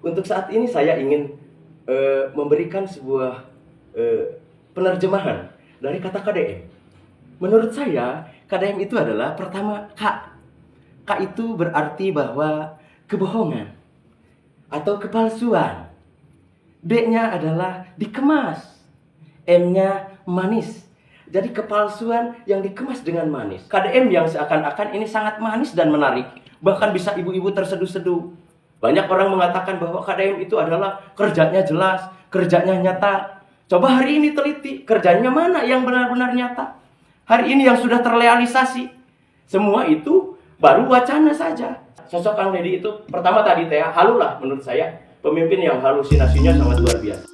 Untuk saat ini saya ingin memberikan sebuah penerjemahan dari kata KDM. Menurut saya, KDM itu adalah pertama K. K itu berarti bahwa kebohongan atau kepalsuan. D-nya adalah dikemas. M-nya manis. Jadi kepalsuan yang dikemas dengan manis. KDM yang seakan-akan ini sangat manis dan menarik. Bahkan bisa ibu-ibu terseduh-seduh. Banyak orang mengatakan bahwa KDM itu adalah kerjanya jelas, kerjanya nyata. Coba hari ini teliti, kerjanya mana yang benar-benar nyata? Hari ini yang sudah terrealisasi. Semua itu baru wacana saja. Sosok Kang Deddy itu pertama tadi halu lah menurut saya. Pemimpin yang halusinasinya sangat luar biasa.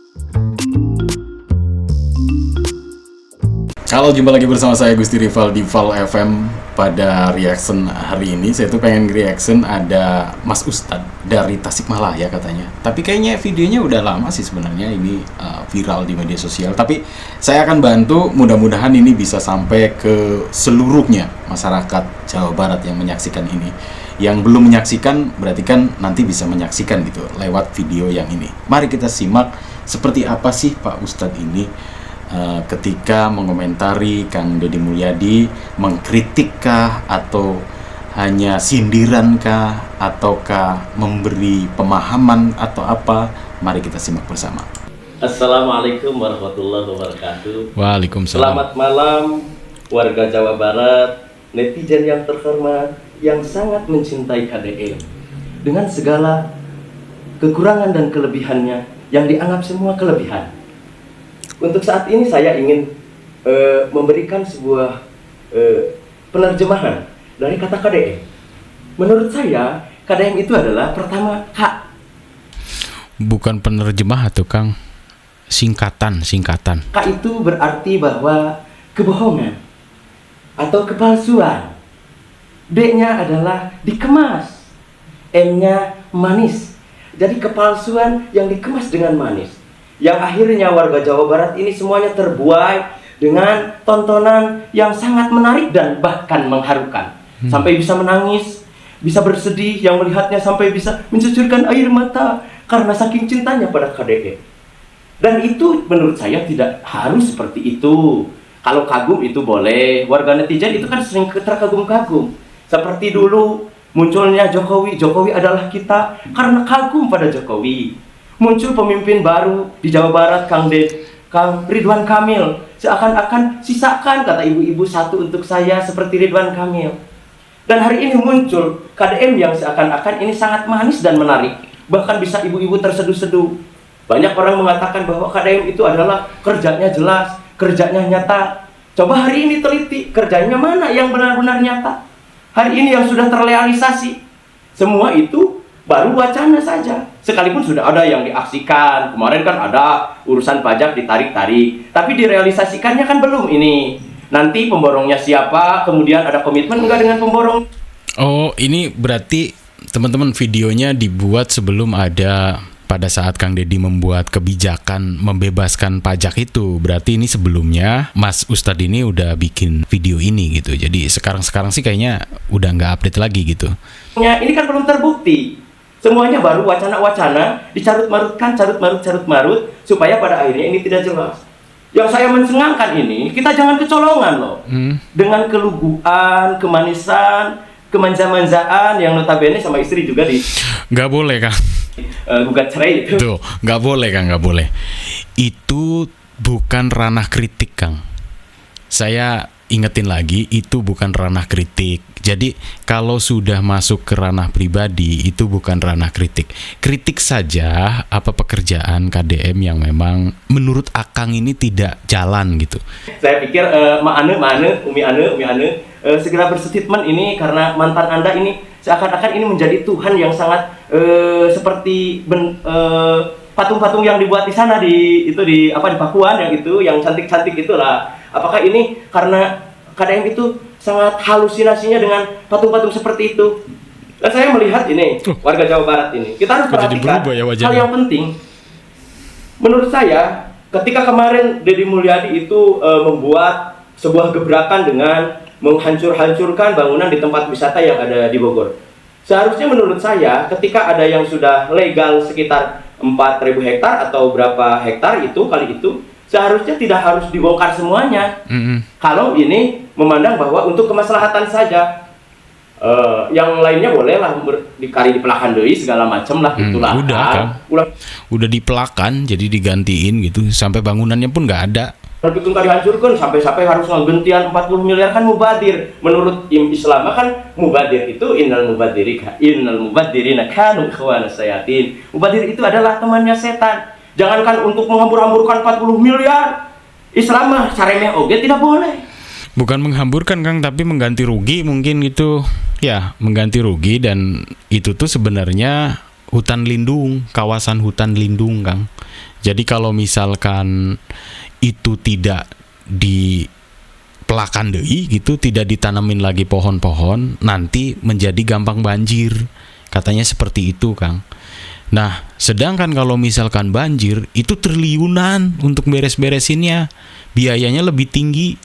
Halo, jumpa lagi bersama saya Gusti Rival di Val FM. Pada reaction hari ini saya tuh pengen reaction ada Mas Ustadz dari Tasikmalaya katanya. Tapi kayaknya videonya udah lama sih sebenarnya ini viral di media sosial. Tapi saya akan bantu, mudah-mudahan ini bisa sampai ke seluruhnya masyarakat Jawa Barat yang menyaksikan ini. Yang belum menyaksikan berarti kan nanti bisa menyaksikan gitu lewat video yang ini. Mari kita simak seperti apa sih Pak Ustadz ini ketika mengomentari Kang Deddy Mulyadi, mengkritikkah atau hanya sindirankah ataukah memberi pemahaman atau apa? Mari kita simak bersama. Assalamualaikum warahmatullahi wabarakatuh. Waalaikumsalam. Selamat malam warga Jawa Barat, netizen yang terhormat, yang sangat mencintai KDM dengan segala kekurangan dan kelebihannya yang dianggap semua kelebihan. Untuk saat ini saya ingin memberikan sebuah penerjemahan dari kata KDM. Menurut saya, KDM itu adalah pertama K. Bukan penerjemah tuh Kang, singkatan. K itu berarti bahwa kebohongan atau kepalsuan. D-nya adalah dikemas. M-nya manis. Jadi kepalsuan yang dikemas dengan manis. Yang akhirnya warga Jawa Barat ini semuanya terbuai dengan tontonan yang sangat menarik dan bahkan mengharukan. Sampai bisa menangis, bisa bersedih, yang melihatnya sampai bisa mencucurkan air mata karena saking cintanya pada KDM. Dan itu menurut saya tidak harus seperti itu. Kalau kagum itu boleh, warga netizen itu kan sering terkagum-kagum. Seperti dulu munculnya Jokowi adalah kita karena kagum pada Jokowi. Muncul pemimpin baru di Jawa Barat, Kang Ridwan Kamil. Seakan-akan sisakan, kata ibu-ibu, satu untuk saya seperti Ridwan Kamil. Dan hari ini muncul KDM yang seakan-akan ini sangat manis dan menarik. Bahkan bisa ibu-ibu terseduh-seduh. Banyak orang mengatakan bahwa KDM itu adalah kerjanya jelas, kerjanya nyata. Coba hari ini teliti, kerjanya mana yang benar-benar nyata? Hari ini yang sudah terrealisasi. Semua itu baru wacana saja. Sekalipun sudah ada yang diaksikan. Kemarin kan ada urusan pajak ditarik-tarik. Tapi direalisasikannya kan belum ini. Nanti pemborongnya siapa, kemudian ada komitmen enggak dengan pemborong. Oh, ini berarti teman-teman videonya dibuat sebelum ada pada saat Kang Deddy membuat kebijakan membebaskan pajak itu. Berarti ini sebelumnya Mas Ustadz ini udah bikin video ini gitu. Jadi sekarang sih kayaknya udah nggak update lagi gitu. Ya, ini kan belum terbukti. Semuanya baru wacana-wacana, dicarut-marutkan, carut-marut, supaya pada akhirnya ini tidak jelas. Yang saya mencengangkan ini, kita jangan kecolongan loh. Dengan keluguan, kemanisan, kemanja-manjaan yang notabene sama istri juga di... Nggak boleh Kang. Gugat cerai itu. Tuh, nggak boleh Kang, nggak boleh. Itu bukan ranah kritik Kang. Saya ingetin lagi, itu bukan ranah kritik. Jadi kalau sudah masuk ke ranah pribadi, itu bukan ranah kritik. Kritik saja apa pekerjaan KDM yang memang menurut Akang ini tidak jalan gitu. Saya pikir Umi Ane segera berstatement ini karena mantan Anda ini seakan-akan ini menjadi Tuhan yang sangat seperti patung-patung yang dibuat di sana di Pakuan yang cantik-cantik itulah. Apakah ini karena KDM itu sangat halusinasinya dengan patung-patung seperti itu? Dan saya melihat ini warga Jawa Barat ini, kita harus perhatikan hal yang penting. Menurut saya, ketika kemarin Deddy Mulyadi itu membuat sebuah gebrakan dengan menghancur-hancurkan bangunan di tempat wisata yang ada di Bogor. Seharusnya menurut saya ketika ada yang sudah legal sekitar 4.000 hektar atau berapa hektar itu kali itu, seharusnya tidak harus dibongkar semuanya. Kalau ini memandang bahwa untuk kemaslahatan saja, yang lainnya boleh lah dikari dipelakan deui segala macam lah itulah. Udah kan, udah dipelakan jadi digantiin gitu sampai bangunannya pun nggak ada. Tapi kan dihancurkan sampai harus ngegentian 40 miliar kan mubadir. Menurut Islam kan mubadir itu innal mubadirina kanu ikhwanas sayatin. Mubadir itu adalah temannya setan. Jangankan untuk menghambur-hamburkan 40 miliar. Islam mah saremeh oge tidak boleh. Bukan menghamburkan Kang, tapi mengganti rugi mungkin gitu. Ya, mengganti rugi, dan itu tuh sebenarnya hutan lindung, kawasan hutan lindung Kang. Jadi kalau misalkan itu tidak dipelakan deui gitu, tidak ditanamin lagi pohon-pohon, nanti menjadi gampang banjir. Katanya seperti itu Kang. Nah, sedangkan kalau misalkan banjir, itu triliunan untuk beres-beresinnya. Biayanya lebih tinggi.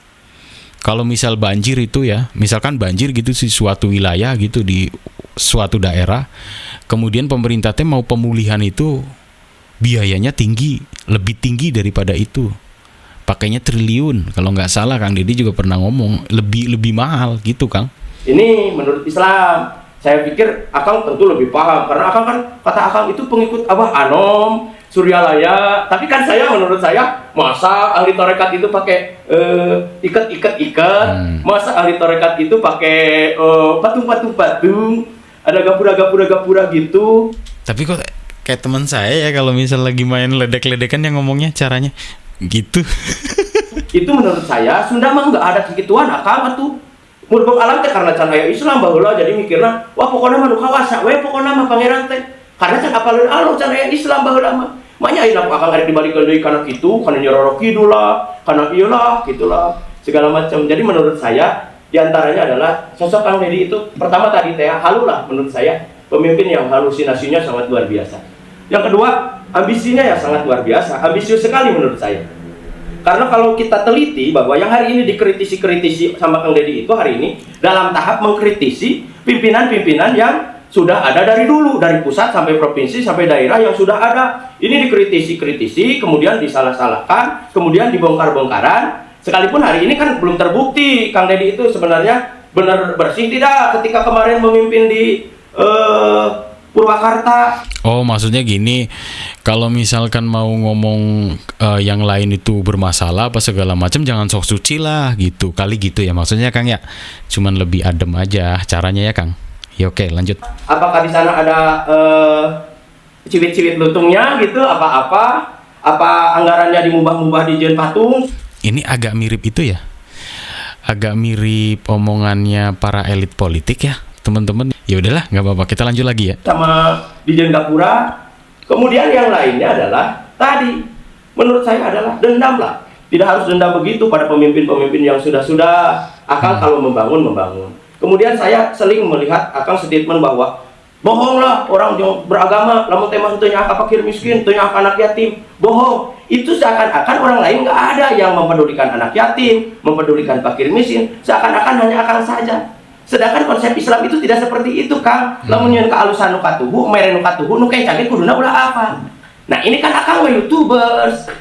Kalau misal banjir itu ya, misalkan banjir gitu di suatu wilayah gitu, di suatu daerah, kemudian pemerintah mau pemulihan itu, biayanya tinggi, lebih tinggi daripada itu. Pakainya triliun, kalau nggak salah Kang Deddy juga pernah ngomong, lebih mahal gitu Kang. Ini menurut Islam. Saya pikir Akang tentu lebih paham, karena Akang kan, kata Akang itu pengikut Abah Anom, Suryalaya. Tapi kan saya, menurut saya, masa ahli tarekat itu pakai ikat, masa ahli tarekat itu pakai patung, ada gapura gitu. Tapi kok kayak teman saya ya, kalau misal lagi main ledek-ledekan yang ngomongnya caranya gitu. Itu menurut saya Sunda mah nggak ada kegituan Akang atuh. Murbok alam teh karena can aya Islam baheula, jadi mikirna wah pokona mah nu kawasa we pokona mah pangeran teh. Karena can apaleun Allah can aya Islam baheula mah. Manya ayeuna Akang arek dibalikeun deui kana kitu, kana Nyiroro Kidul lah, kana ieu lah, gitulah, segala macam. Jadi menurut saya di antaranya adalah sosok Kang Deddy itu pertama tadi teh halu lah menurut saya, pemimpin yang halusinasinya sangat luar biasa. Yang kedua, ambisinya ya sangat luar biasa, ambisius sekali menurut saya. Karena kalau kita teliti bahwa yang hari ini dikritisi sama Kang Deddy itu hari ini dalam tahap mengkritisi pimpinan-pimpinan yang sudah ada dari dulu, dari pusat sampai provinsi sampai daerah yang sudah ada. Ini dikritisi, kemudian disalah-salahkan, kemudian dibongkar-bongkaran. Sekalipun hari ini kan belum terbukti Kang Deddy itu sebenarnya benar bersih tidak ketika kemarin memimpin di Purwakarta. Oh, maksudnya gini, kalau misalkan mau ngomong yang lain itu bermasalah apa segala macam, jangan sok suci lah gitu. Kali gitu ya maksudnya Kang ya. Cuman lebih adem aja caranya ya Kang. Ya oke, lanjut. Apakah di sana ada ciwit-ciwit lutungnya gitu, apa anggarannya dimubah-mubah di jen patung? Ini agak mirip itu ya. Agak mirip omongannya para elit politik ya, teman-teman. Ya udahlah, nggak apa-apa, kita lanjut lagi ya. Sama Dijen Gapura. Kemudian yang lainnya adalah tadi menurut saya adalah dendam lah. Tidak harus dendam begitu pada pemimpin-pemimpin yang sudah Akang kalau membangun. Kemudian saya sering melihat Akang statement bahwa bohonglah orang yang beragama, lamun tema teu nyaah fakir miskin, teu nyaah anak yatim, bohong. Itu seakan-akan orang lain nggak ada yang mempedulikan anak yatim, mempedulikan fakir miskin, seakan-akan hanya Akang saja. Sedangkan konsep Islam itu tidak seperti itu Kang. Lamun nyeun kaalusan nu katuhu, mere nu katuhu, nu kencangge kuduna ulah apa. Nah ini kan Akang mah YouTubers.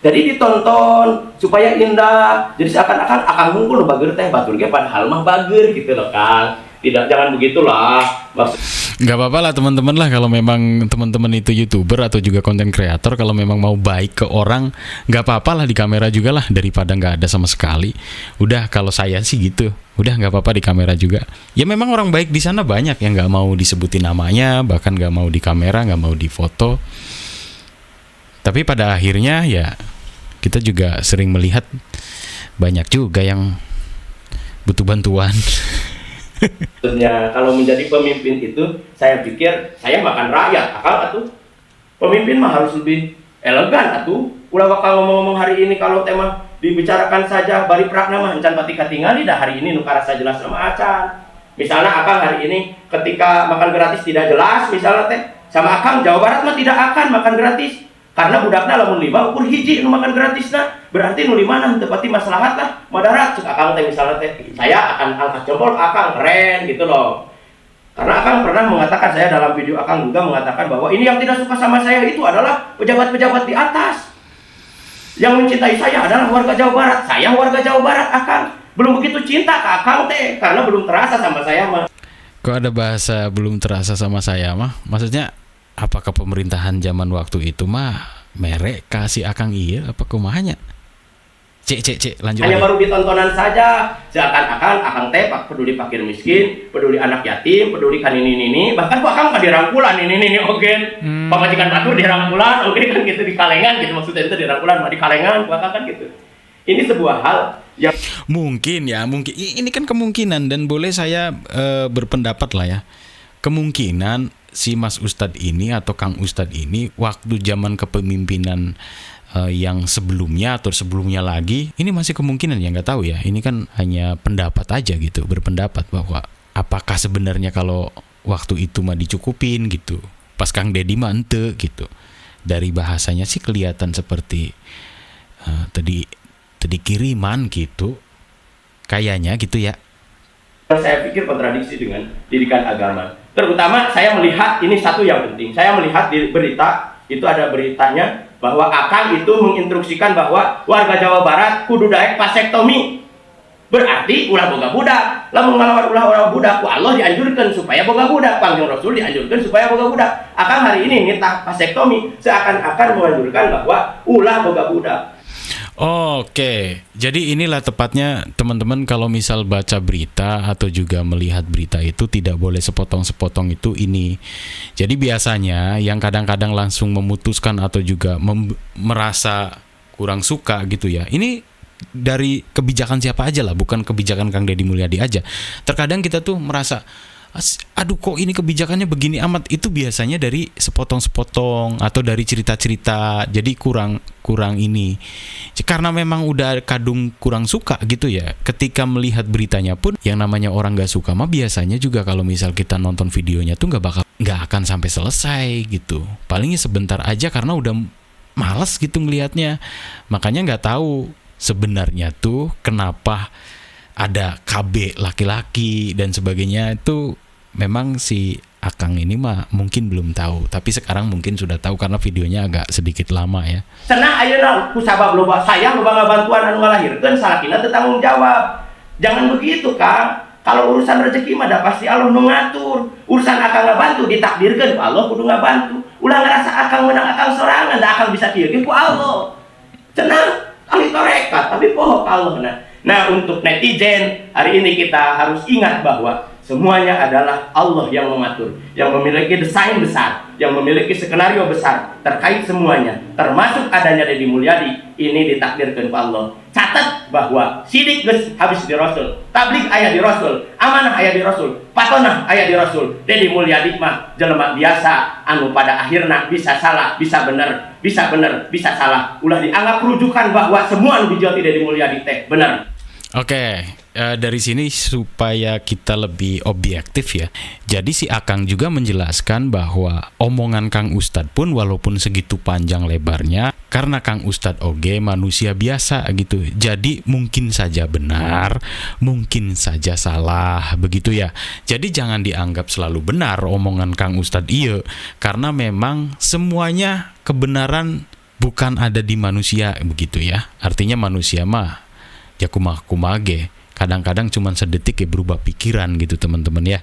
Jadi ditonton supaya indah. Jadi seakan-akan Akang hungkul nu bager teh batur ge padahal mah bager gitu loh Kang. Tidak, jangan begitulah. Nggak apa-apa lah teman-teman lah, kalau memang teman-teman itu YouTuber atau juga konten kreator, kalau memang mau baik ke orang, nggak apa-apa lah di kamera juga lah, daripada nggak ada sama sekali. Udah, kalau saya sih gitu, udah nggak apa-apa di kamera juga. Ya memang orang baik di sana banyak yang nggak mau disebutin namanya, bahkan nggak mau di kamera, nggak mau di foto. Tapi pada akhirnya ya kita juga sering melihat banyak juga yang butuh bantuan. Sebenarnya kalau menjadi pemimpin itu, saya pikir saya makan rakyat. Akang atuh pemimpin mah harus lebih elegan atuh. Ulah bakal ngomong-ngomong hari ini kalau tema dibicarakan saja bari prakna mah encan pati katingali dah hari ini nu karasa jelas sama acan. Misalnya Akang hari ini ketika makan gratis tidak jelas, misalnya teh sama Akang Jawa Barat mah tidak akan makan gratis. Karena budakna lamun 5 ukur hiji nu makan gratisna, berarti nu 5 nah teu pati maslahat lah, madarat cek Akang teh misalnya teh. Saya akan angkat jempol Akang keren gitu loh. Karena Akang pernah mengatakan, saya dalam video Akang juga mengatakan bahwa ini yang tidak suka sama saya itu adalah pejabat-pejabat di atas. Yang mencintai saya adalah warga Jawa Barat. Saya warga Jawa Barat, Akang. Belum begitu cinta ke Akang teh, karena belum terasa sama saya mah. Kok ada bahasa belum terasa sama saya mah? Maksudnya apakah pemerintahan zaman waktu itu mah merek kasih Akang iya apa kumahanya? Cek lanjut Hanya lagi. baru ditontonan saja, seakan-akan Akang teh peduli fakir miskin, peduli anak yatim, peduli kan ini, bahkan kok Akang kan dirangkulan ini oke. Pamajikan batu dirangkulan, oke kan gitu di kalengan gitu, maksudnya itu dirangkulan mah di kalengan, Akang kan gitu. Ini sebuah hal yang Mungkin ini kan kemungkinan dan boleh saya berpendapat lah ya. Kemungkinan si Mas Ustadz ini atau Kang Ustadz ini waktu zaman kepemimpinan yang sebelumnya atau sebelumnya lagi, ini masih kemungkinan ya, nggak tahu ya. Ini kan hanya pendapat aja gitu, berpendapat bahwa apakah sebenarnya kalau waktu itu mah dicukupin gitu, pas Kang Deddy mah ente gitu. Dari bahasanya sih kelihatan seperti tadi kiriman gitu, kayaknya gitu ya. saya pikir kontradiksi dengan didikan agama. Terutama saya melihat ini satu yang penting. Saya melihat di berita itu ada beritanya bahwa Akang itu menginstruksikan bahwa warga Jawa Barat kudu daek vasektomi. Berarti ulah boga budak. Lamun ngalawan ulah budak, ku Allah dianjurkan supaya boga budak. Panggil Rasul dianjurkan supaya boga budak. Akang hari ini minta vasektomi seakan-akan menganjurkan bahwa ulah boga budak. Oke, jadi inilah tepatnya teman-teman kalau misal baca berita atau juga melihat berita itu tidak boleh sepotong-sepotong itu ini. Jadi biasanya yang kadang-kadang langsung memutuskan atau juga merasa kurang suka gitu ya. Ini dari kebijakan siapa aja lah, bukan kebijakan Kang Deddy Mulyadi aja. Terkadang kita tuh merasa aduh kok ini kebijakannya begini amat, itu biasanya dari sepotong-sepotong atau dari cerita-cerita, jadi kurang ini karena memang udah kadung kurang suka gitu ya. Ketika melihat beritanya pun yang namanya orang gak suka mah biasanya juga kalau misal kita nonton videonya tuh nggak akan sampai selesai gitu, palingnya sebentar aja karena udah malas gitu ngelihatnya. Makanya nggak tahu sebenarnya tuh kenapa ada KB laki-laki dan sebagainya, itu memang si Akang ini mah mungkin belum tahu, tapi sekarang mungkin sudah tahu karena videonya agak sedikit lama ya. Senang ayeuna ku sabab loba sayang loba ngabantuan anu ngalahirkeun salakina teu tanggung jawab. Jangan begitu, Kang. Kalau urusan rezeki mah da pasti Allah nu ngatur. Urusan Akang ngabantu ditakdirkeun ku Allah kudu ngabantu. Ulah ngerasa Akang menang Akang sorangan, da Akang bisa kieu ku Allah. Cenah ahli tarekat tapi poho ka Allah. Nah, untuk netizen, hari ini kita harus ingat bahwa semuanya adalah Allah yang mengatur, yang memiliki desain besar, yang memiliki skenario besar terkait semuanya, termasuk adanya Deddy Mulyadi. Ini ditakdirkan oleh Allah. Catat bahwa sidik geus habis di Rasul, tabligh aya di Rasul, amanah aya di Rasul, patonah aya di Rasul. Deddy Mulyadi mah jelema biasa anu pada akhirna bisa salah, bisa bener, bisa salah. Ulah dianggap rujukan bahwa semua anu dijoti Deddy Mulyadi teh bener. Oke, dari sini supaya kita lebih objektif ya. Jadi si Akang juga menjelaskan bahwa omongan Kang Ustadz pun walaupun segitu panjang lebarnya, karena Kang Ustadz oge manusia biasa gitu. Jadi mungkin saja benar, mungkin saja salah, begitu ya. Jadi jangan dianggap selalu benar omongan Kang Ustadz iya, karena memang semuanya kebenaran bukan ada di manusia begitu ya. Artinya manusia mah ya kumage, kadang-kadang cuman sedetik ya berubah pikiran gitu teman-teman ya.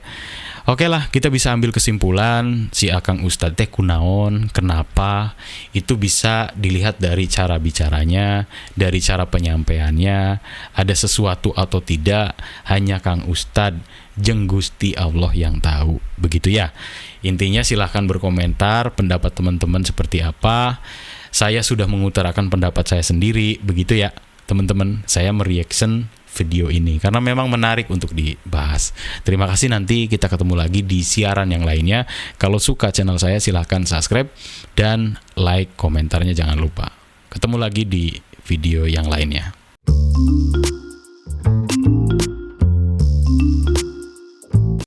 Oke lah, kita bisa ambil kesimpulan si Akang Ustadz teh kunaon, kenapa, itu bisa dilihat dari cara bicaranya, dari cara penyampaiannya, ada sesuatu atau tidak, hanya Kang Ustadz jeung Gusti Allah yang tahu, begitu ya. Intinya silahkan berkomentar pendapat teman-teman seperti apa. Saya sudah mengutarakan pendapat saya sendiri, begitu ya teman-teman. Saya mereaction video ini karena memang menarik untuk dibahas. Terima kasih, nanti kita ketemu lagi di siaran yang lainnya. Kalau suka channel saya silahkan subscribe dan like, komentarnya jangan lupa. Ketemu lagi di video yang lainnya.